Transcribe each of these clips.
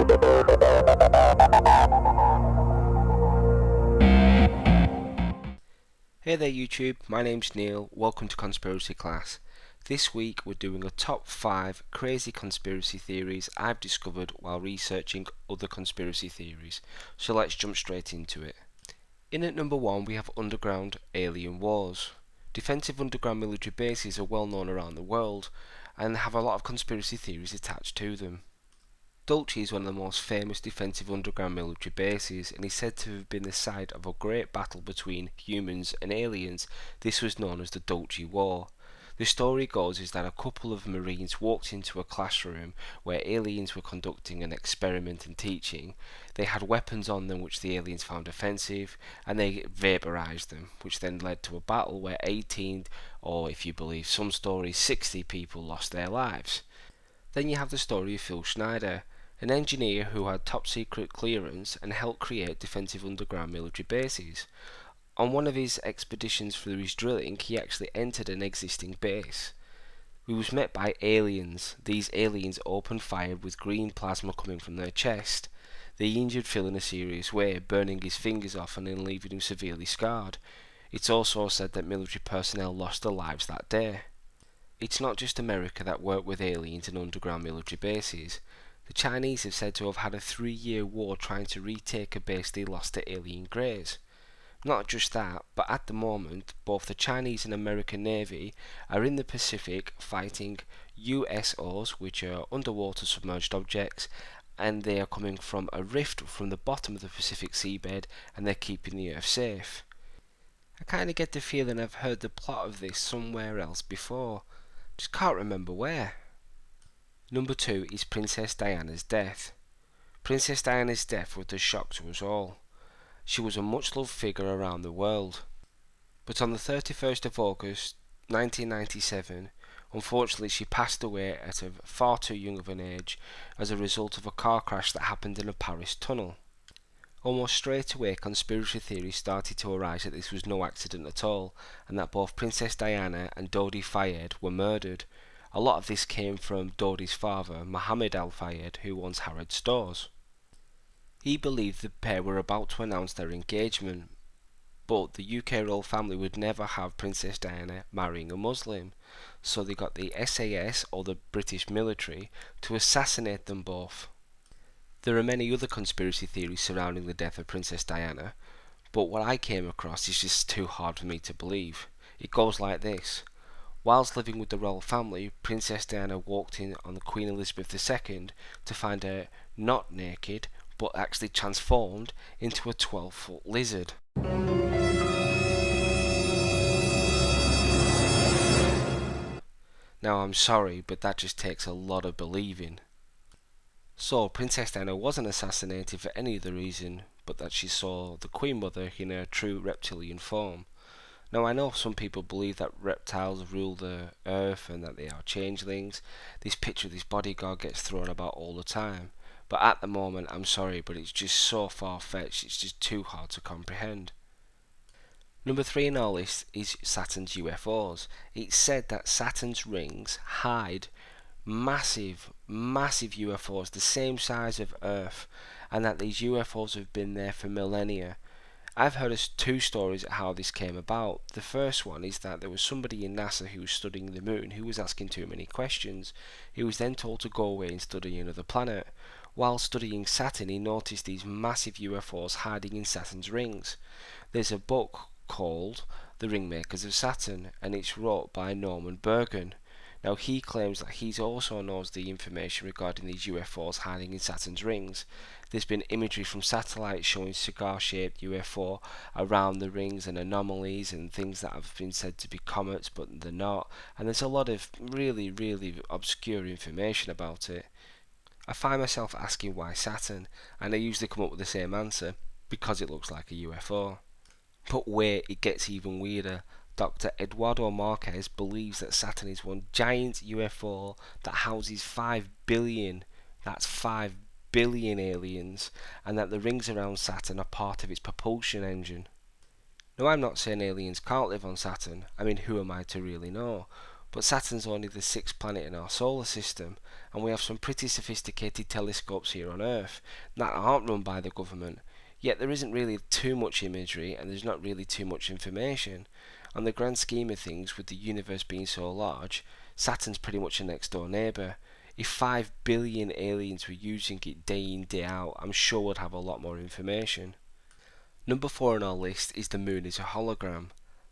Hey there YouTube, my name's Neil, welcome to Conspiracy Class. This week we're doing a top 5 crazy conspiracy theories I've discovered while researching other conspiracy theories, so let's jump straight into it. In at number 1 we have underground alien wars. Defensive underground military bases are well known around the world and have a lot of conspiracy theories attached to them. Dulce is one of the most famous defensive underground military bases and is said to have been the site of a great battle between humans and aliens. This was known as the Dulce War. The story goes is that a couple of Marines walked into a classroom where aliens were conducting an experiment and teaching. They had weapons on them which the aliens found offensive and they vaporized them, which then led to a battle where 18, or if you believe some stories, 60 people lost their lives. Then you have the story of Phil Schneider, an engineer who had top secret clearance and helped create defensive underground military bases. On one of his expeditions through his drilling, he actually entered an existing base. He was met by aliens. These aliens opened fire with green plasma coming from their chest. They injured Phil in a serious way, burning his fingers off and then leaving him severely scarred. It's also said that military personnel lost their lives that day. It's not just America that worked with aliens in underground military bases. The Chinese have said to have had a 3-year war trying to retake a base they lost to alien greys. Not just that, but at the moment, both the Chinese and American Navy are in the Pacific fighting USOs, which are underwater submerged objects, and they are coming from a rift from the bottom of the Pacific seabed and they're keeping the Earth safe. I kind of get the feeling I've heard the plot of this somewhere else before, just can't remember where. Number 2 is Princess Diana's death. Princess Diana's death was a shock to us all. She was a much loved figure around the world. But on the 31st of August 1997, unfortunately she passed away at a far too young of an age as a result of a car crash that happened in a Paris tunnel. Almost straight away conspiracy theories started to arise that this was no accident at all and that both Princess Diana and Dodi Fayed were murdered. A lot of this came from Dodi's father, Mohammed Al Fayed, who owns Harrods Stores. He believed the pair were about to announce their engagement, but the UK royal family would never have Princess Diana marrying a Muslim, so they got the SAS, or the British military, to assassinate them both. There are many other conspiracy theories surrounding the death of Princess Diana, but what I came across is just too hard for me to believe. It goes like this. Whilst living with the royal family, Princess Diana walked in on the Queen Elizabeth II to find her not naked, but actually transformed into a 12-foot lizard. Now I'm sorry, but that just takes a lot of believing. So Princess Diana wasn't assassinated for any other reason but that she saw the Queen Mother in her true reptilian form. Now I know some people believe that reptiles rule the earth and that they are changelings. This picture of this bodyguard gets thrown about all the time. But at the moment, I'm sorry, but it's just so far-fetched, it's just too hard to comprehend. Number 3 in our list is Saturn's UFOs. It's said that Saturn's rings hide massive UFOs the same size of Earth, and that these UFOs have been there for millennia. I've heard of 2 stories of how this came about. The first one is that there was somebody in NASA who was studying the moon who was asking too many questions. He was then told to go away and study another planet. While studying Saturn, he noticed these massive UFOs hiding in Saturn's rings. There's a book called The Ringmakers of Saturn, and it's wrote by Norman Bergen. Now he claims that he also knows the information regarding these UFOs hiding in Saturn's rings. There's been imagery from satellites showing cigar-shaped UFO around the rings and anomalies and things that have been said to be comets but they're not, and there's a lot of really obscure information about it. I find myself asking why Saturn, and I usually come up with the same answer, because it looks like a UFO. But wait, it gets even weirder. Dr. Eduardo Marquez believes that Saturn is one giant UFO that houses 5 billion, that's 5 billion aliens, and that the rings around Saturn are part of its propulsion engine. Now I'm not saying aliens can't live on Saturn, I mean who am I to really know, But Saturn's only the 6th planet in our solar system, and we have some pretty sophisticated telescopes here on Earth that aren't run by the government. Yet there isn't really too much imagery and there's not really too much information. On the grand scheme of things, with the universe being so large, Saturn's pretty much a next door neighbour. If 5 billion aliens were using it day in day out, I'm sure we'd have a lot more information. Number 4 on our list is the moon is a hologram.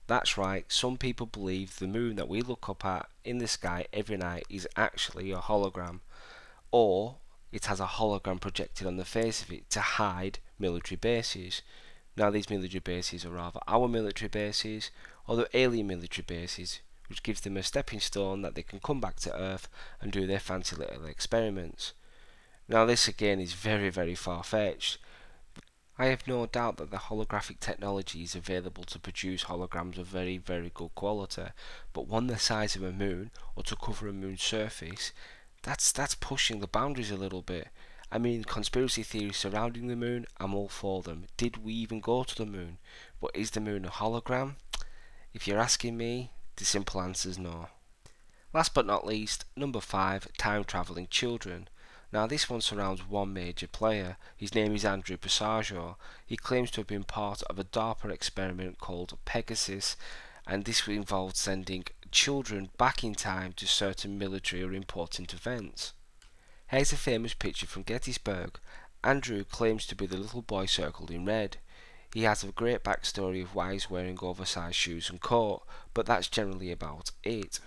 That's right, some people believe the moon that we look up at in the sky every night is actually a hologram, or it has a hologram projected on the face of it to hide military bases. Now these military bases are either our military bases or the alien military bases, which gives them a stepping stone that they can come back to Earth and do their fancy little experiments. Now this again is very far-fetched. I have no doubt that the holographic technology is available to produce holograms of very good quality, but one the size of a moon or to cover a moon's surface, that's pushing the boundaries a little bit. I mean, conspiracy theories surrounding the moon, I'm all for them. Did we even go to the moon? But is the moon a hologram? If you're asking me, the simple answer is no. Last but not least, number 5, time travelling children. Now this one surrounds one major player. His name is Andrew Passaggio. He claims to have been part of a DARPA experiment called Pegasus, and this involved sending children back in time to certain military or important events. Here's a famous picture from Gettysburg. Andrew claims to be the little boy circled in red. He has a great backstory of why he's wearing oversized shoes and coat, but that's generally about it.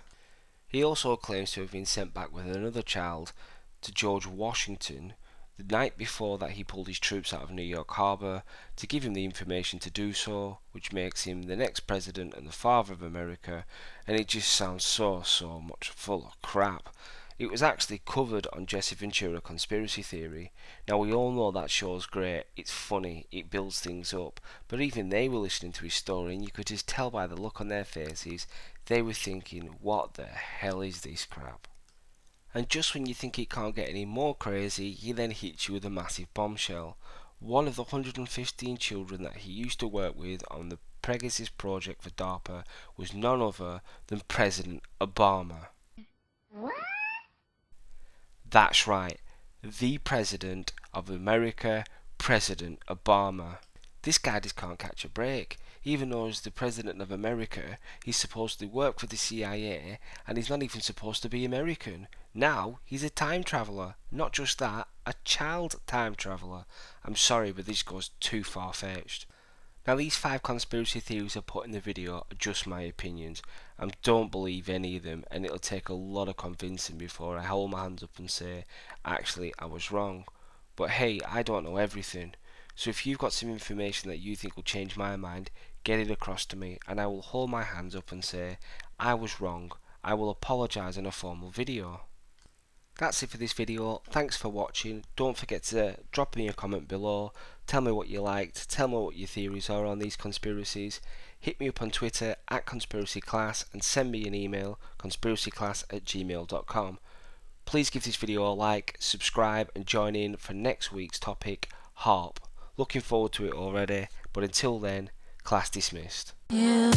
He also claims to have been sent back with another child to George Washington the night before that he pulled his troops out of New York Harbor to give him the information to do so, which makes him the next president and the father of America, and it just sounds so much full of crap. It was actually covered on Jesse Ventura Conspiracy Theory. Now we all know that show's great, it's funny, it builds things up, but even they were listening to his story and you could just tell by the look on their faces, they were thinking, what the hell is this crap? And just when you think it can't get any more crazy, he then hits you with a massive bombshell. One of the 115 children that he used to work with on the Pegasus project for DARPA was none other than President Obama. What? That's right, the President of America, President Obama. This guy just can't catch a break. Even though he's the President of America, he's supposed to work for the CIA, and he's not even supposed to be American. Now, he's a time traveller. Not just that, a child time traveller. I'm sorry, but this goes too far-fetched. Now these 5 conspiracy theories I put in the video are just my opinions. I don't believe any of them, and it'll take a lot of convincing before I hold my hands up and say, actually I was wrong. But hey, I don't know everything. So if you've got some information that you think will change my mind, get it across to me and I will hold my hands up and say, I was wrong. I will apologise in a formal video. That's it for this video. Thanks for watching. Don't forget to drop me a comment below. Tell me what you liked. Tell me what your theories are on these conspiracies. Hit me up on Twitter @conspiracyclass and send me an email conspiracyclass@gmail.com. Please give this video a like, subscribe and join in for next week's topic, HAARP. Looking forward to it already, but until then, class dismissed. Yeah.